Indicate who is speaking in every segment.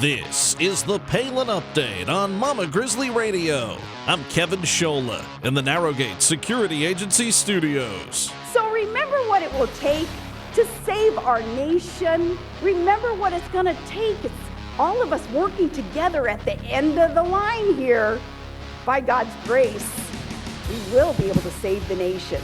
Speaker 1: This is the Palin Update on Mama Grizzly Radio. I'm Kevin Scholla in the Narrowgate Security Agency studios.
Speaker 2: So remember what it will take to save our nation. Remember what it's going to take. It's all of us working together at the end of the line here. By God's grace, we will be able to save the nation.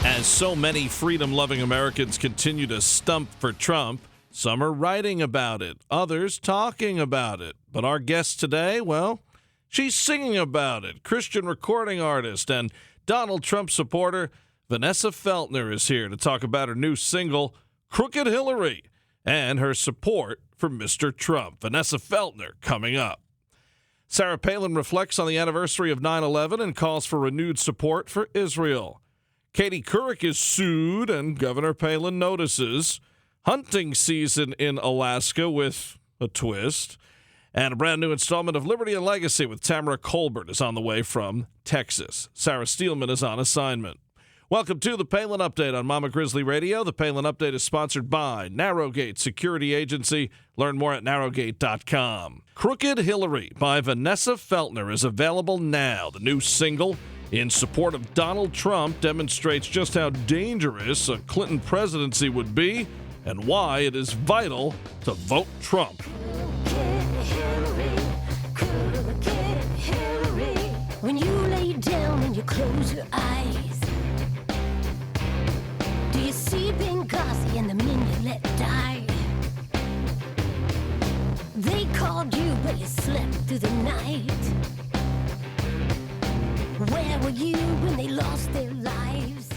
Speaker 1: As so many freedom-loving Americans continue to stump for Trump, some are writing about it, others talking about it. But our guest today, well, she's singing about it. Christian recording artist and Donald Trump supporter Vanessa Feltner is here to talk about her new single, Crooked Hillary, and her support for Mr. Trump. Vanessa Feltner coming up. Sarah Palin reflects on the anniversary of 9/11 and calls for renewed support for Israel. Katie Couric is sued, and Governor Palin notices. Hunting season in Alaska with a twist. And a brand new installment of Liberty and Legacy with Tamara Kolbert is on the way from Texas. Sarah Steelman is on assignment. Welcome to the Palin Update on Mama Grizzly Radio. The Palin Update is sponsored by Narrowgate Security Agency. Learn more at narrowgate.com. Crooked Hillary by Vanessa Feltner is available now. The new single in support of Donald Trump demonstrates just how dangerous a Clinton presidency would be and why it is vital to vote Trump.
Speaker 3: When you lay down and you close your eyes, do you see Benghazi and the men you let die? They called you but you slept through the night. Where were you when they lost their lives?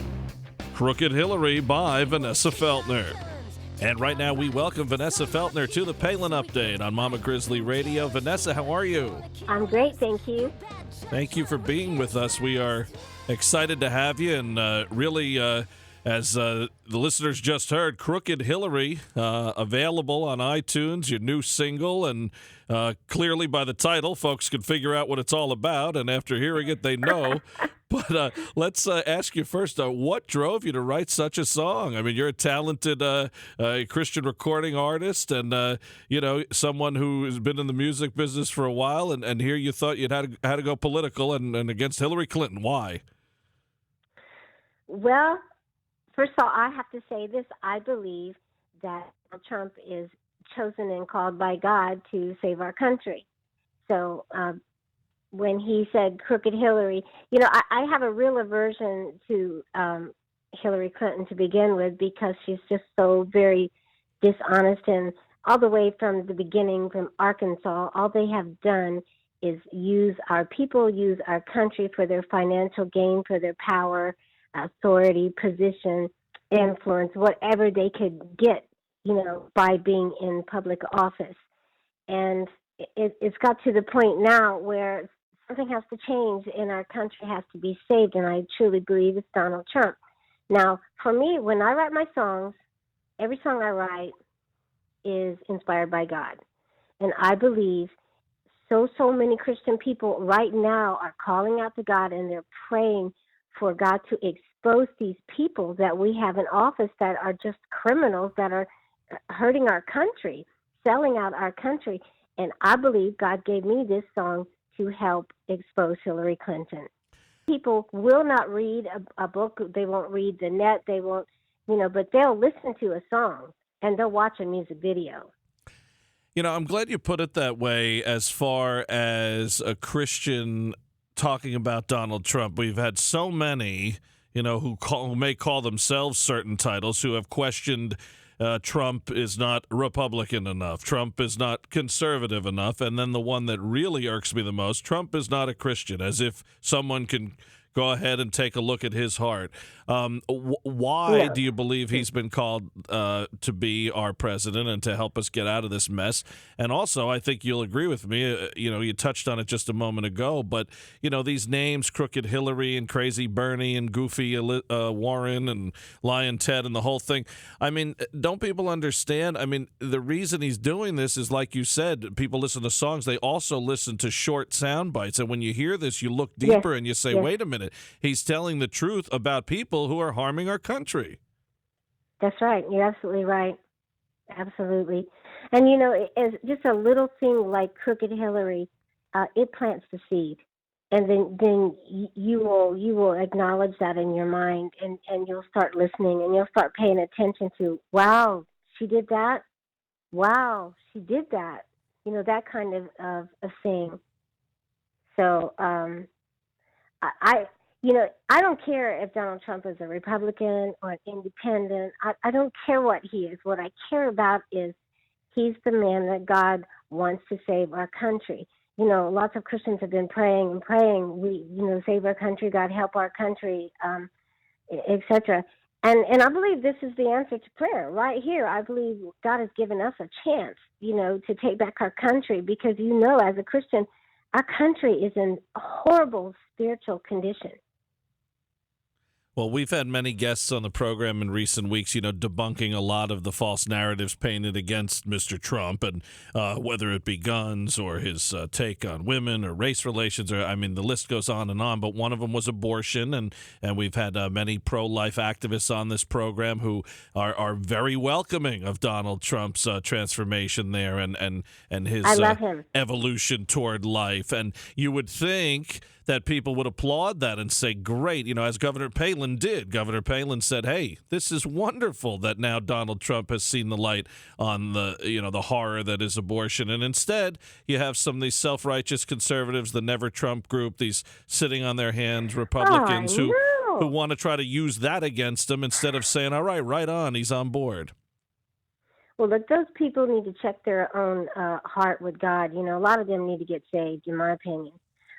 Speaker 1: Crooked Hillary by Vanessa Feltner. And right now we welcome Vanessa Feltner to the Palin Update on Mama Grizzly Radio. Vanessa, how are you?
Speaker 4: I'm great, thank you.
Speaker 1: Thank you for being with us. We are excited to have you, and really, as the listeners just heard, Crooked Hillary, available on iTunes, your new single, and clearly by the title, folks can figure out what it's all about, and after hearing it, they know. But let's ask you first, what drove you to write such a song? I mean, you're a talented Christian recording artist and, someone who has been in the music business for a while, and here you thought you'd had to go political and against Hillary Clinton. Why?
Speaker 4: Well, first of all, I have to say this. I believe that Donald Trump is chosen and called by God to save our country. So when he said Crooked Hillary, I have a real aversion to Hillary Clinton to begin with because she's just so very dishonest. And all the way from the beginning, from Arkansas, all they have done is use our people, use our country for their financial gain, for their power, authority, position, influence, whatever they could get, by being in public office. And it's got to the point now where something has to change and our country has to be saved, and I truly believe it's Donald Trump. Now, for me, when I write my songs, every song I write is inspired by God. And I believe so many Christian people right now are calling out to God, and they're praying for God to expose these people that we have in office that are just criminals that are hurting our country, selling out our country. And I believe God gave me this song to help expose Hillary Clinton. People will not read a book. They won't read the net. They won't, but they'll listen to a song and they'll watch a music video.
Speaker 1: I'm glad you put it that way as far as a Christian talking about Donald Trump. We've had so many, who may call themselves certain titles who have questioned Trump is not Republican enough. Trump is not conservative enough. And then the one that really irks me the most, Trump is not a Christian, as if someone can go ahead and take a look at his heart. Why do you believe he's been called to be our president and to help us get out of this mess? And also, I think you'll agree with me, you touched on it just a moment ago, but, these names, Crooked Hillary and Crazy Bernie and Goofy Warren and Lion Ted and the whole thing. I mean, don't people understand? I mean, the reason he's doing this is, like you said, people listen to songs. They also listen to short sound bites. And when you hear this, you look deeper and you say, wait a minute, he's telling the truth about people who are harming our country.
Speaker 4: That's right. You're absolutely right. Absolutely. And, you know, as just a little thing like Crooked Hillary, it plants the seed. And then you will acknowledge that in your mind, and you'll start listening, and you'll start paying attention to, wow, she did that. Wow, she did that. You know, that kind of thing. So I, you know, I don't care if Donald Trump is a Republican or an independent. I don't care what he is. What I care about is he's the man that God wants to save our country. You know, lots of Christians have been praying and praying. Save our country, God help our country, etc. And I believe this is the answer to prayer right here. I believe God has given us a chance, you know, to take back our country, because, you know, as a Christian, our country is in a horrible spiritual condition.
Speaker 1: Well, we've had many guests on the program in recent weeks, you know, debunking a lot of the false narratives painted against Mr. Trump, and whether it be guns or his take on women or race relations, or, I mean, the list goes on. But one of them was abortion, and we've had many pro-life activists on this program who are very welcoming of Donald Trump's transformation there and his
Speaker 4: I love him.
Speaker 1: evolution toward life. And you would think that people would applaud that and say, great, you know, as Governor Palin did. Governor Palin said, hey, this is wonderful that now Donald Trump has seen the light on the, you know, the horror that is abortion. And instead, you have some of these self-righteous conservatives, the Never Trump group, these sitting on their hands Republicans who want to try to use that against him instead of saying, all right on, he's on board.
Speaker 4: Well, look, those people need to check their own heart with God. You know, a lot of them need to get saved, in my opinion.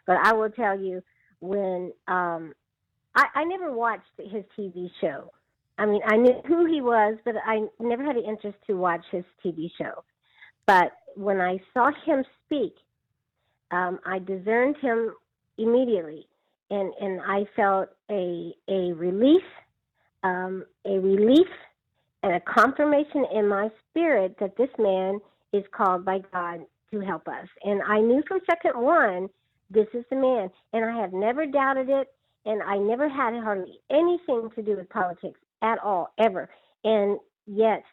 Speaker 4: But I will tell you, when I never watched his TV show. I mean, I knew who he was, but I never had an interest to watch his TV show. But when I saw him speak, I discerned him immediately, and I felt a relief, and a confirmation in my spirit that this man is called by God to help us. And I knew from second one, this is the man. And I have never doubted it, and I never had hardly anything to do with politics at all, ever. And yet,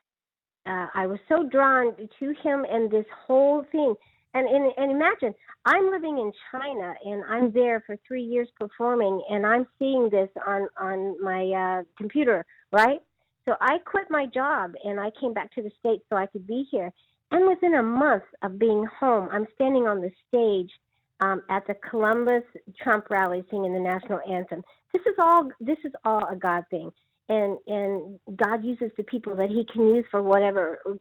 Speaker 4: I was so drawn to him and this whole thing. And imagine, I'm living in China, and I'm there for 3 years performing, and I'm seeing this on my computer, right? So I quit my job, and I came back to the States so I could be here. And within a month of being home, I'm standing on the stage at the Columbus Trump rally singing the national anthem. This is all a God thing. And God uses the people that he can use for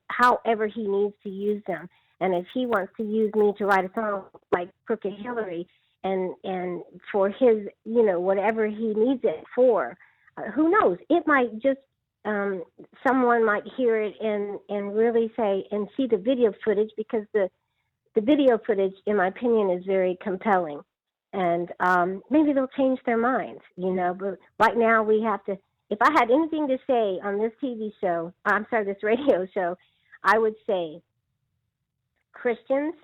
Speaker 4: however he needs to use them. And if he wants to use me to write a song like Crooked Hillary and for his, you know, whatever he needs it for, who knows? It might just, someone might hear it and really say, and see the video footage, because the video footage, in my opinion, is very compelling. And maybe they'll change their minds, you know. But right now we have to, if I had anything to say on this this radio show, I would say, Christians,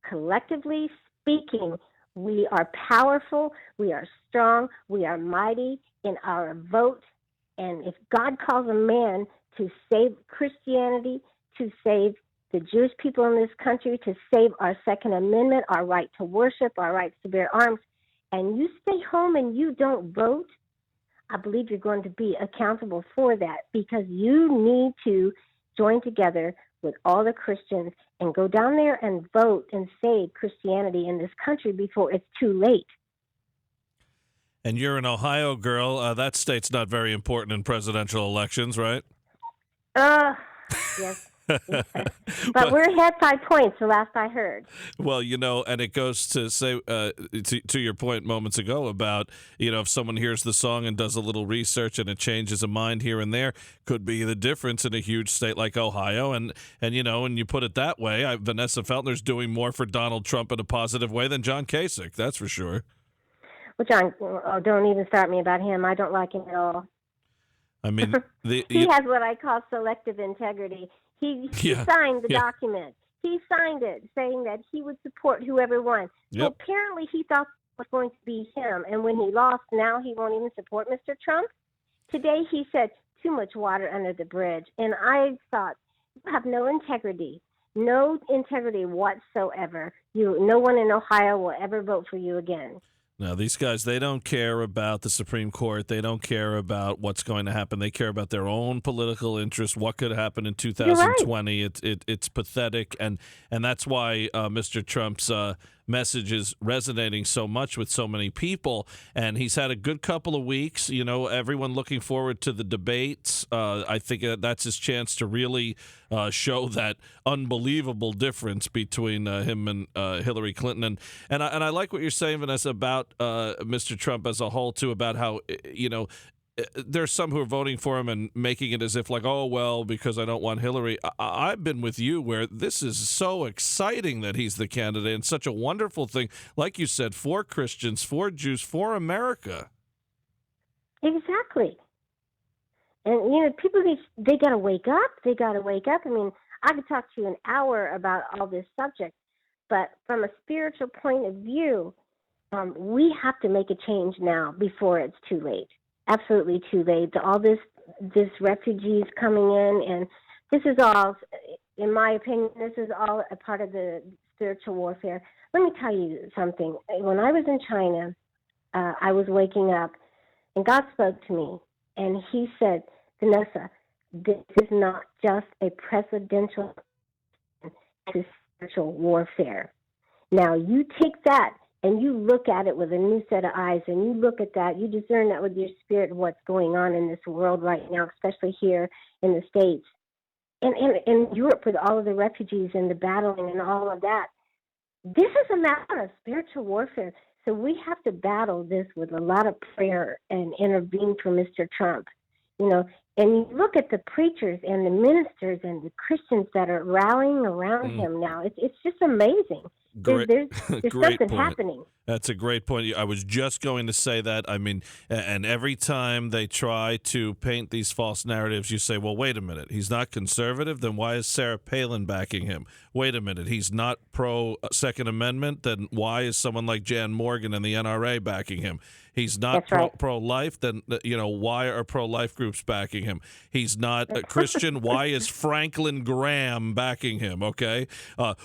Speaker 4: collectively speaking, we are powerful, we are strong, we are mighty in our vote. And if God calls a man to save Christianity, to save the Jewish people in this country, to save our Second Amendment, our right to worship, our rights to bear arms, and you stay home and you don't vote, I believe you're going to be accountable for that, because you need to join together with all the Christians and go down there and vote and save Christianity in this country before it's too late.
Speaker 1: And you're an Ohio girl. That state's not very important in presidential elections, right?
Speaker 4: Yes. But we're ahead 5 points, the last I heard.
Speaker 1: Well, you know, and it goes to say to your point moments ago about, you know, if someone hears the song and does a little research and it changes a mind here and there, could be the difference in a huge state like Ohio. And you know, and you put it that way, Vanessa Feltner's doing more for Donald Trump in a positive way than John Kasich, that's for sure.
Speaker 4: Well, John, don't even start me about him. I don't like him at all.
Speaker 1: I mean,
Speaker 4: he has what I call selective integrity. He signed the document. He signed it saying that he would support whoever won.
Speaker 1: Yep.
Speaker 4: So apparently he thought it was going to be him. And when he lost, now he won't even support Mr. Trump. Today he said, too much water under the bridge. And I thought, you have no integrity. No integrity whatsoever. No one in Ohio will ever vote for you again.
Speaker 1: Now, these guys, they don't care about the Supreme Court. They don't care about what's going to happen. They care about their own political interests, what could happen in 2020.
Speaker 4: Right.
Speaker 1: It's pathetic, and that's why Mr. Trump's message is resonating so much with so many people. And he's had a good couple of weeks. You know, everyone looking forward to the debates. I think that's his chance to really show that unbelievable difference between him and Hillary Clinton. And I like what you're saying, Vanessa, about Mr. Trump as a whole, too, about how, you know, there's some who are voting for him and making it as if like, oh, well, because I don't want Hillary. I've been with you where this is so exciting that he's the candidate and such a wonderful thing, like you said, for Christians, for Jews, for America.
Speaker 4: Exactly. And, you know, people, they got to wake up. They got to wake up. I mean, I could talk to you an hour about all this subject, but from a spiritual point of view, we have to make a change now before it's too late. Absolutely too late. All this refugees coming in, and this is all, in my opinion, this is all a part of the spiritual warfare. Let me tell you something. When I was in China, I was waking up, and God spoke to me, and he said, Vanessa, this is not just a presidential, it's spiritual warfare. Now, you take that and you look at it with a new set of eyes, and you look at that, you discern that with your spirit what's going on in this world right now, especially here in the States. And in Europe with all of the refugees and the battling and all of that. This is a matter of spiritual warfare. So we have to battle this with a lot of prayer and intervene for Mr. Trump. You know, and you look at the preachers and the ministers and the Christians that are rallying around him now. It's just amazing.
Speaker 1: Great,
Speaker 4: there's
Speaker 1: great
Speaker 4: something
Speaker 1: point.
Speaker 4: happening.
Speaker 1: That's a great point. I was just going to say that. I mean, and every time they try to paint these false narratives, you say, well, wait a minute. He's not conservative? Then why is Sarah Palin backing him? Wait a minute. He's not pro-Second Amendment? Then why is someone like Jan Morgan and the NRA backing him? He's not pro-life? Then, you know, why are pro-life groups backing him? He's not a Christian? Why is Franklin Graham backing him? Okay?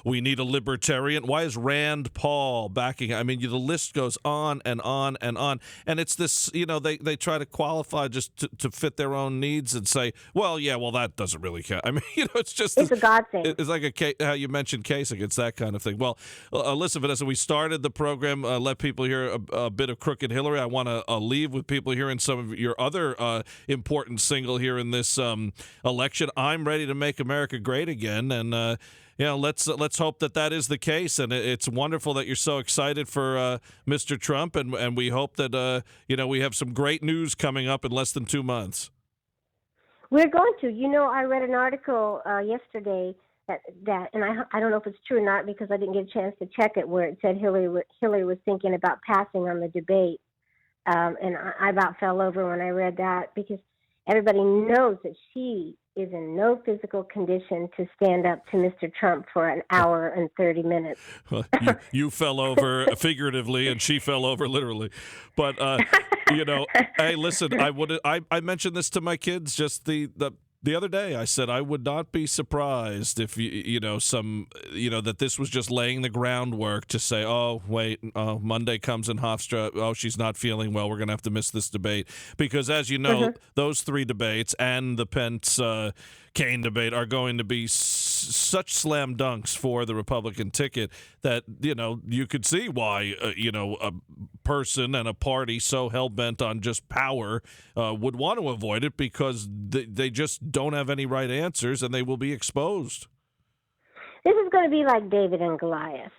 Speaker 1: We need a libertarian. Why is Rand Paul backing him? I mean, the list goes on and on and on. And it's this, you know, they try to qualify just to fit their own needs and say, well, yeah, well, that doesn't really count. I mean, you know, it's just
Speaker 4: it's a God thing.
Speaker 1: It's like how you mentioned Kasich. It's that kind of thing. Well, listen, Vanessa, we started the program, let people hear a bit of Crooked Hillary. I want to leave with people hearing some of your other important single here in this election. I'm ready to make America great again. And, you know, let's hope that is the case, and it's wonderful that you're so excited for Mr. Trump, and we hope that you know, we have some great news coming up in less than 2 months.
Speaker 4: We're going to. You know, I read an article yesterday that, and I don't know if it's true or not because I didn't get a chance to check it, where it said Hillary was thinking about passing on the debate, and I about fell over when I read that because everybody knows that she is in no physical condition to stand up to Mr. Trump for an hour and 30 minutes.
Speaker 1: Well, you fell over figuratively, and she fell over literally. But you know, hey, listen, I mentioned this to my kids just the other day. I said I would not be surprised if that this was just laying the groundwork to say, oh wait, Monday comes in Hofstra, oh, she's not feeling well, we're gonna have to miss this debate, because as you know, those three debates and the Pence Kaine debate are going to be such slam dunks for the Republican ticket that, you know, you could see why a person and a party so hell-bent on just power would want to avoid it, because they just don't have any right answers and they will be exposed.
Speaker 4: This is going to be like David and Goliath.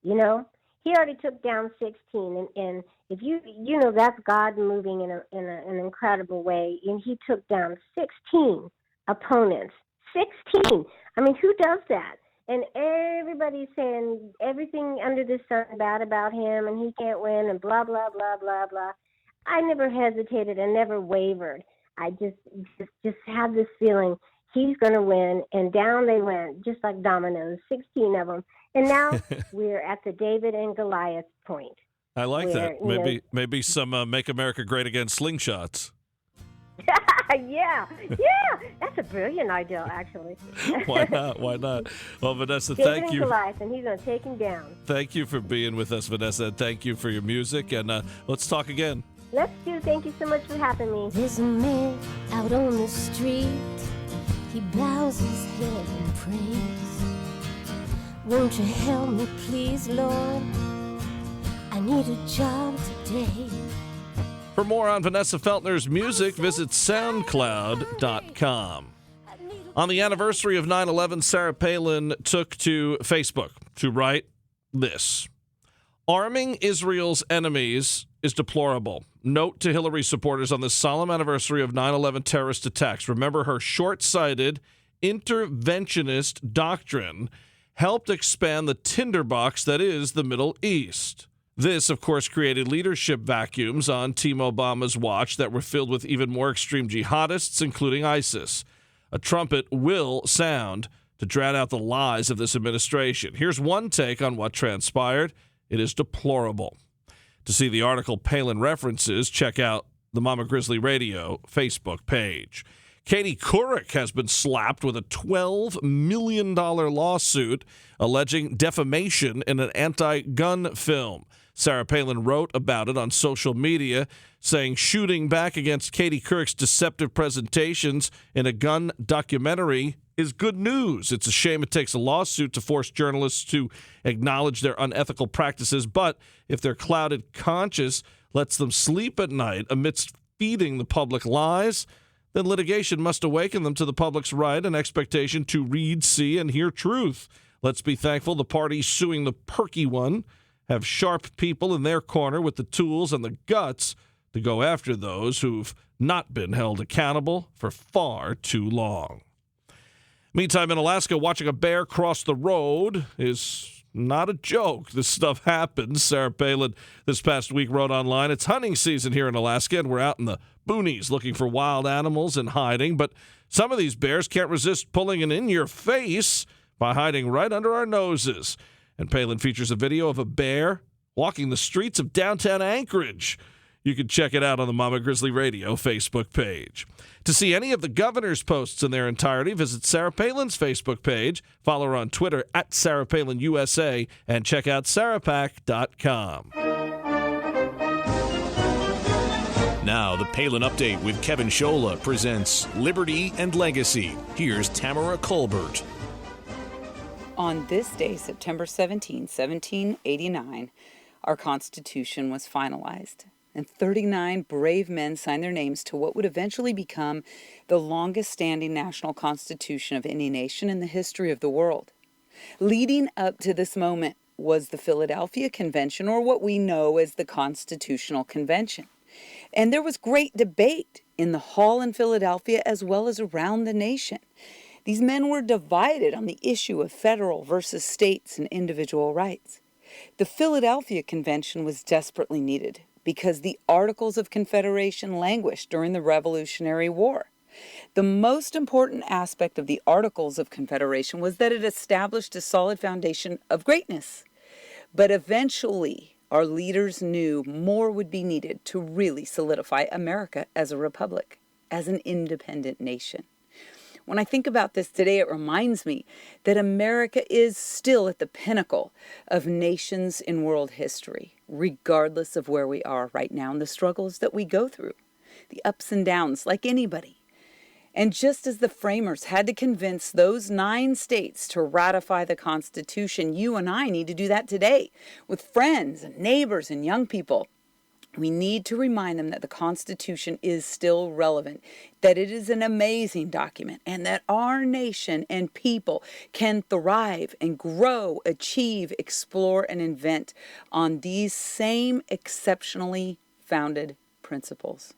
Speaker 4: You know, he already took down 16, and if you know that's God moving in an incredible way, and he took down 16 opponents. 16. I mean, who does that? And everybody's saying everything under the sun bad about him, and he can't win, and blah, blah, blah, blah, blah. I never hesitated and never wavered. I just had this feeling he's going to win, and down they went, just like dominoes, 16 of them. And now we're at the David and Goliath point.
Speaker 1: I like that. Maybe some Make America Great Again slingshots.
Speaker 4: Yeah, that's a brilliant idea, actually.
Speaker 1: Why not? Why not? Well, Vanessa,
Speaker 4: David
Speaker 1: thank
Speaker 4: and
Speaker 1: you.
Speaker 4: Goliath, and he's going to take him down.
Speaker 1: Thank you for being with us, Vanessa. Thank you for your music, and let's talk again.
Speaker 4: Let's do. Thank you so much for having me.
Speaker 3: There's a man out on the street. He bows his head and prays. Won't you help me, please, Lord? I need a job today.
Speaker 1: For more on Vanessa Feltner's music, visit SoundCloud.com. On the anniversary of 9/11, Sarah Palin took to Facebook to write this. Arming Israel's enemies is deplorable. Note to Hillary supporters on this solemn anniversary of 9/11 terrorist attacks. Remember, her short-sighted, interventionist doctrine helped expand the tinderbox that is the Middle East. This, of course, created leadership vacuums on Team Obama's watch that were filled with even more extreme jihadists, including ISIS. A trumpet will sound to drown out the lies of this administration. Here's one take on what transpired. It is deplorable. To see the article Palin references, check out the Mama Grizzly Radio Facebook page. Katie Couric has been slapped with a $12 million lawsuit alleging defamation in an anti-gun film. Sarah Palin wrote about it on social media, saying shooting back against Katie Couric's deceptive presentations in a gun documentary is good news. It's a shame it takes a lawsuit to force journalists to acknowledge their unethical practices, but if their clouded conscience lets them sleep at night amidst feeding the public lies, then litigation must awaken them to the public's right and expectation to read, see, and hear truth. Let's be thankful the parties suing the perky one have sharp people in their corner with the tools and the guts to go after those who've not been held accountable for far too long. Meantime, in Alaska, watching a bear cross the road is not a joke. This stuff happens. Sarah Palin this past week wrote online, it's hunting season here in Alaska, and we're out in the boonies looking for wild animals and hiding, but some of these bears can't resist pulling an in-your-face by hiding right under our noses. And Palin features a video of a bear walking the streets of downtown Anchorage. You can check it out on the Mama Grizzly Radio Facebook page. To see any of the governor's posts in their entirety, visit Sarah Palin's Facebook page, follow her on Twitter at Sarah Palin USA, and check out sarahpac.com.
Speaker 5: Now, the Palin Update with Kevin Scholla presents Liberty and Legacy. Here's Tamara Kolbert.
Speaker 6: On this day, September 17, 1789, our Constitution was finalized, and 39 brave men signed their names to what would eventually become the longest-standing national constitution of any nation in the history of the world. Leading up to this moment was the Philadelphia Convention, or what we know as the Constitutional Convention. And there was great debate in the hall in Philadelphia as well as around the nation. These men were divided on the issue of federal versus states and individual rights. The Philadelphia Convention was desperately needed because the Articles of Confederation languished during the Revolutionary War. The most important aspect of the Articles of Confederation was that it established a solid foundation of greatness. But eventually, our leaders knew more would be needed to really solidify America as a republic, as an independent nation. When I think about this today, it reminds me that America is still at the pinnacle of nations in world history, regardless of where we are right now and the struggles that we go through, the ups and downs like anybody. And just as the framers had to convince those 9 states to ratify the Constitution, you and I need to do that today with friends and neighbors and young people. We need to remind them that the Constitution is still relevant, that it is an amazing document, and that our nation and people can thrive and grow, achieve, explore, and invent on these same exceptionally founded principles.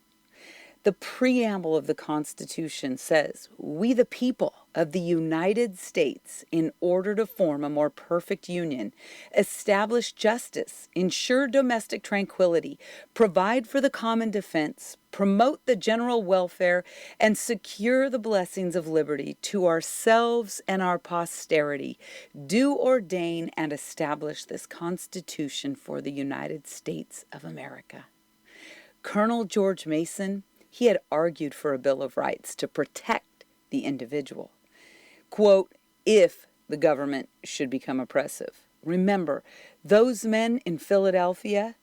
Speaker 6: The preamble of the Constitution says, "We the people of the United States, in order to form a more perfect union, establish justice, ensure domestic tranquility, provide for the common defense, promote the general welfare, and secure the blessings of liberty to ourselves and our posterity, do ordain and establish this Constitution for the United States of America." Colonel George Mason, he had argued for a Bill of Rights to protect the individual. Quote, if the government should become oppressive. Remember, those men in Philadelphia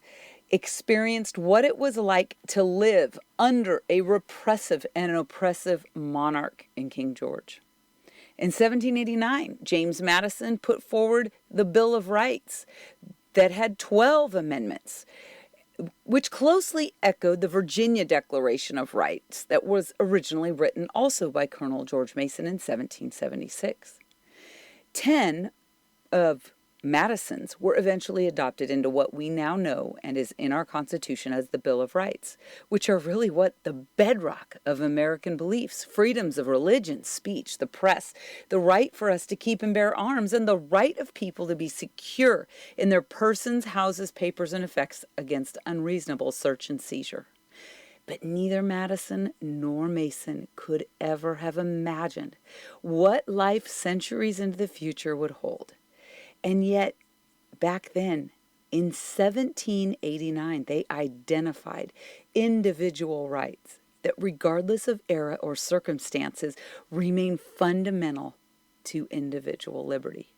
Speaker 6: experienced what it was like to live under a repressive and oppressive monarch in King George. In 1789, James Madison put forward the Bill of Rights that had 12 amendments, which closely echoed the Virginia Declaration of Rights that was originally written also by Colonel George Mason in 1776. 10 of Madison's were eventually adopted into what we now know and is in our Constitution as the Bill of Rights, which are really what the bedrock of American beliefs: freedoms of religion, speech, the press, the right for us to keep and bear arms, and the right of people to be secure in their persons, houses, papers, and effects against unreasonable search and seizure. But neither Madison nor Mason could ever have imagined what life centuries into the future would hold. And yet, back then, in 1789, they identified individual rights that, regardless of era or circumstances, remain fundamental to individual liberty.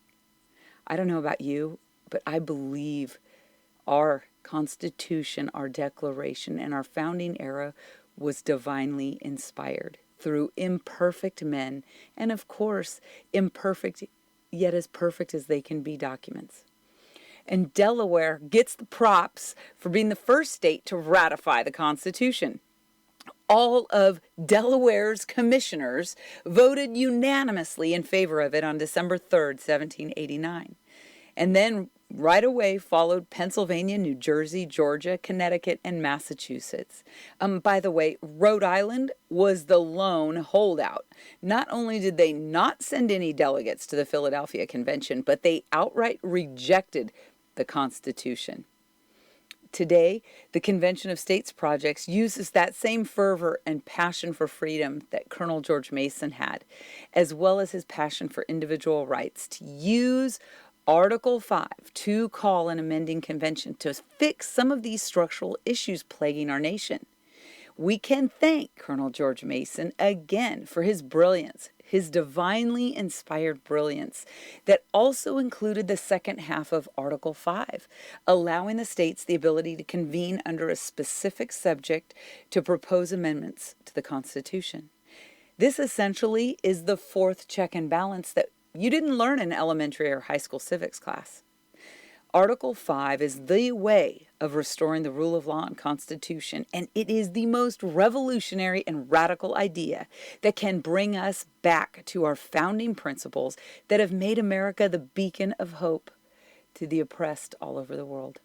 Speaker 6: I don't know about you, but I believe our Constitution, our Declaration, and our founding era was divinely inspired through imperfect men, and of course, imperfect yet as perfect as they can be documents. And Delaware gets the props for being the first state to ratify the Constitution. All of Delaware's commissioners voted unanimously in favor of it on December 3rd, 1789. And then right away followed Pennsylvania, New Jersey, Georgia, Connecticut, and Massachusetts. By the way, Rhode Island was the lone holdout. Not only did they not send any delegates to the Philadelphia Convention, but they outright rejected the Constitution. Today, the Convention of States Projects uses that same fervor and passion for freedom that Colonel George Mason had, as well as his passion for individual rights, to use Article 5 to call an amending convention to fix some of these structural issues plaguing our nation. We can thank Colonel George Mason again for his brilliance, his divinely inspired brilliance that also included the second half of Article 5, allowing the states the ability to convene under a specific subject to propose amendments to the Constitution. This essentially is the fourth check and balance that you didn't learn in elementary or high school civics class. Article 5 is the way of restoring the rule of law and Constitution, and it is the most revolutionary and radical idea that can bring us back to our founding principles that have made America the beacon of hope to the oppressed all over the world.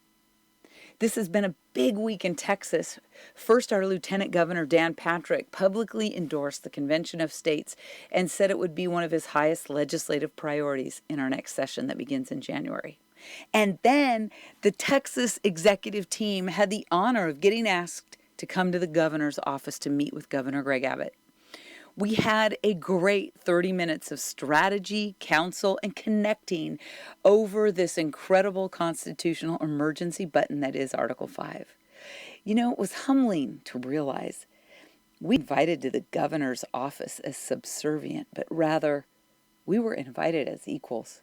Speaker 6: This has been a big week in Texas. First, our Lieutenant Governor Dan Patrick publicly endorsed the Convention of States and said it would be one of his highest legislative priorities in our next session that begins in January. And then the Texas executive team had the honor of getting asked to come to the governor's office to meet with Governor Greg Abbott. We had a great 30 minutes of strategy, counsel, and connecting over this incredible constitutional emergency button that is Article 5. You know, it was humbling to realize we invited to the governor's office as subservient, but rather we were invited as equals.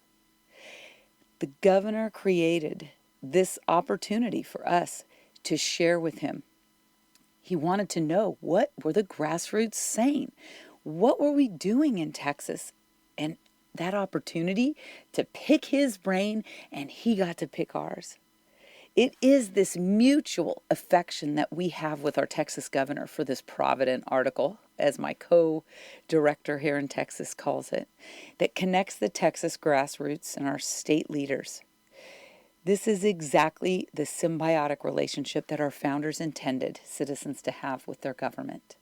Speaker 6: The governor created this opportunity for us to share with him. He wanted to know, what were the grassroots saying? What were we doing in Texas? And that opportunity to pick his brain, and he got to pick ours. It is this mutual affection that we have with our Texas governor for this provident article, as my co-director here in Texas calls it, that connects the Texas grassroots and our state leaders. This is exactly the symbiotic relationship that our founders intended citizens to have with their government.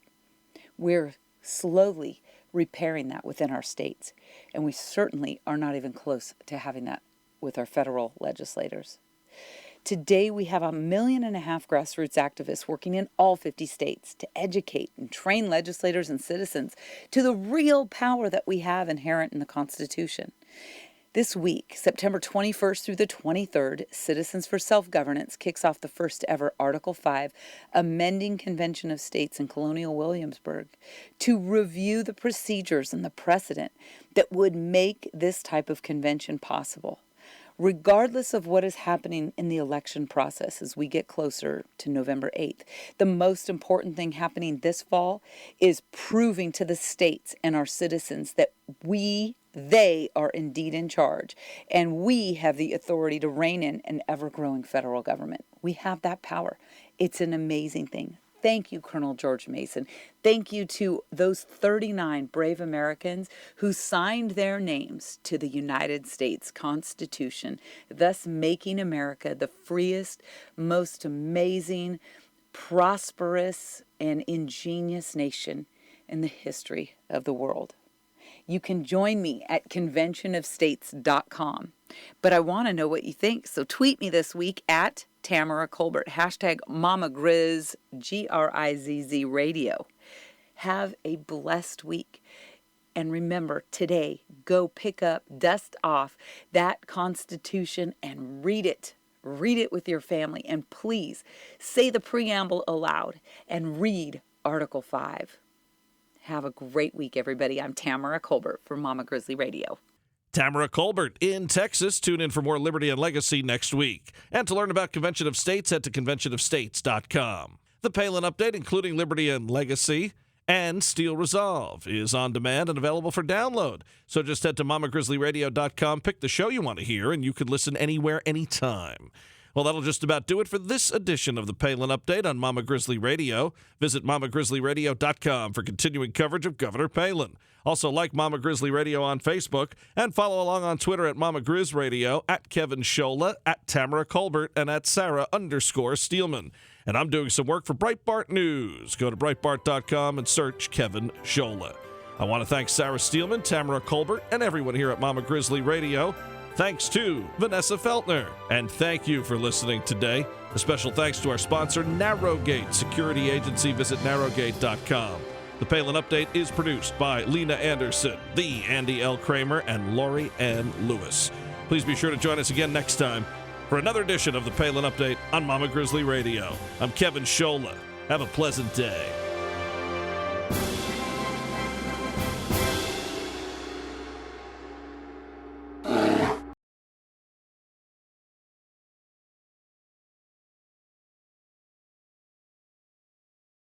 Speaker 6: We're slowly repairing that within our states, and we certainly are not even close to having that with our federal legislators. Today, we have 1.5 million grassroots activists working in all 50 states to educate and train legislators and citizens to the real power that we have inherent in the Constitution. This week, September 21st through the 23rd, Citizens for Self-Governance kicks off the first ever Article 5 amending Convention of States in Colonial Williamsburg to review the procedures and the precedent that would make this type of convention possible. Regardless of what is happening in the election process as we get closer to November 8th, the most important thing happening this fall is proving to the states and our citizens that they are indeed in charge, and we have the authority to rein in an ever-growing federal government. We have that power. It's an amazing thing. Thank you, Colonel George Mason. Thank you to those 39 brave Americans who signed their names to the United States Constitution, thus making America the freest, most amazing, prosperous, and ingenious nation in the history of the world. You can join me at conventionofstates.com. But I want to know what you think, so tweet me this week at Tamara Kolbert, hashtag Mama Grizz, Grizz Radio. Have a blessed week. And remember, today, go pick up, dust off that Constitution and read it. Read it with your family. And please, say the preamble aloud and read Article 5. Have a great week, everybody. I'm Tamara Kolbert for Mama Grizzly Radio.
Speaker 1: Tamara Kolbert in Texas. Tune in for more Liberty and Legacy next week. And to learn about Convention of States, head to conventionofstates.com. The Palin Update, including Liberty and Legacy and Steel Resolve, is on demand and available for download. So just head to mamagrizzlyradio.com, pick the show you want to hear, and you can listen anywhere, anytime. Well, that'll just about do it for this edition of the Palin Update on Mama Grizzly Radio. Visit mamagrizzlyradio.com for continuing coverage of Governor Palin. Also, like Mama Grizzly Radio on Facebook and follow along on Twitter at Mama Grizz Radio, at Kevin Scholla, at Tamara Kolbert, and at Sarah_Steelman. And I'm doing some work for Breitbart News. Go to Breitbart.com and search Kevin Scholla. I want to thank Sarah Steelman, Tamara Kolbert, and everyone here at Mama Grizzly Radio. Thanks to Vanessa Feltner. And thank you for listening today. A special thanks to our sponsor, Narrowgate Security Agency. Visit narrowgate.com. The Palin Update is produced by Lena Anderson, the Andy L. Kramer, and Lori Ann Lewis. Please be sure to join us again next time for another edition of the Palin Update on Mama Grizzly Radio. I'm Kevin Scholla. Have a pleasant day.